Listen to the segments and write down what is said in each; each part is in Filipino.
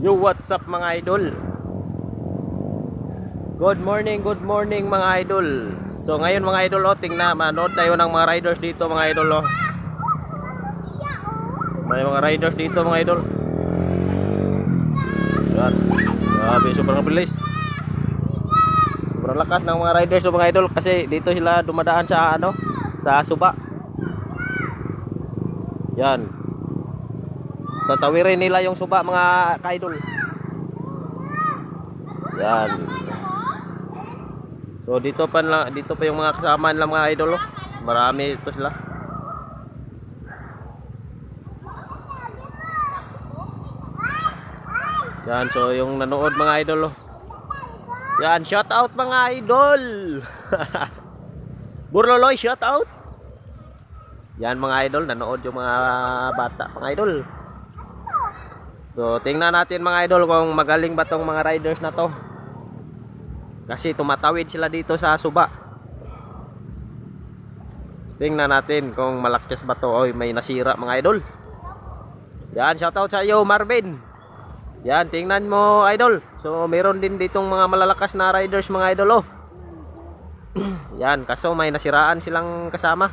Yo, what's up mga idol? Good morning mga idol. So ngayon mga idol, tingnan, manood tayo ng mga riders dito mga idol. May mga riders dito mga idol. Yan. Grabe, sobrang bilis. Sobrang lakas ng mga riders mga idol kasi dito sila dumadaan sa sa Suba. Yan. Tatawirin nila yung Suba mga ka-idol. Yan. So dito pa yung mga kasama nila mga idol. Marami ito sila. Yan, so yung nanood mga idol. Yan, shout out mga idol. Burloloy, shout out. Yan mga idol, nanood yung mga bata mga idol. So tingnan natin mga idol kung magaling ba tong mga riders na to. Kasi tumatawid sila dito sa Suba. Tingnan natin kung malakas ba to o may nasira mga idol. Yan, shout out sa iyo Marvin. Yan, tingnan mo idol. So meron din ditong mga malalakas na riders mga idol. Yan, kaso may nasiraan silang kasama.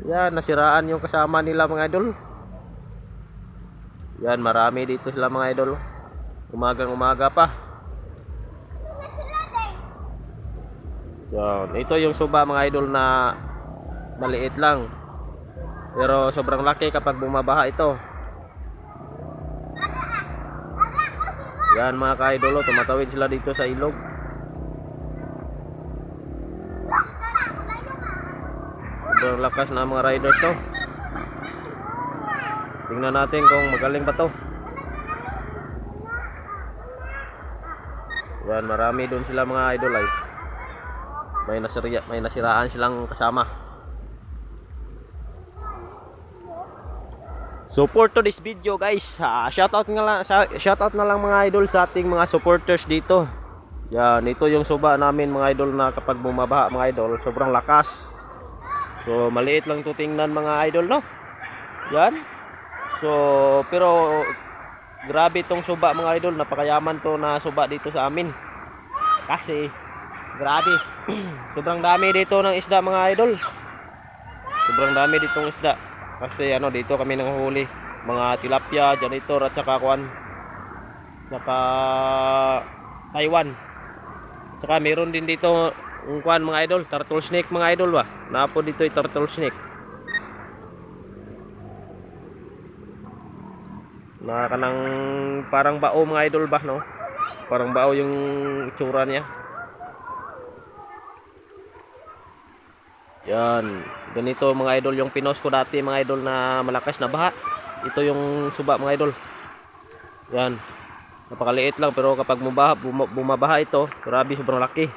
Yan, nasiraan yung kasama nila mga idol. Yan, marami dito sila mga idol. Umagang umaga pa. Yan, ito yung Suba mga idol na maliit lang. Pero sobrang laki kapag bumabaha ito. Yan mga ka-idol, tumatawid sila dito sa ilog. Sobrang lakas na mga riders to. Tingnan natin kung magaling ba to. Yan, marami doon sila mga idol ay. May nasiraan silang kasama. So for today's video guys, shoutout na lang mga idol sa ating mga supporters dito. Yan, ito yung Suba namin mga idol na kapag bumabaha mga idol, sobrang lakas. So maliit lang to tingnan mga idol, no? Yan. So pero grabe tong Suba mga idol, napakayaman to na Suba dito sa amin. Kasi grabe. Sobrang dami dito ng isda mga idol. Sobrang dami ditong isda. Kasi dito kami nanghuli mga tilapia, janitor at saka Taiwan. Saka meron din dito mga idol, turtle snake mga idol ba. Napo dito ay turtle snake. Na kanang parang bao mga idol ba, no? Parang bao yung itsura niya. Yan, ganito mga idol yung pinost ko dati mga idol na malakas na baha. Ito yung Suba mga idol. Yan, napakaliit lang pero kapag bumabaha ito, grabe sobrang laki.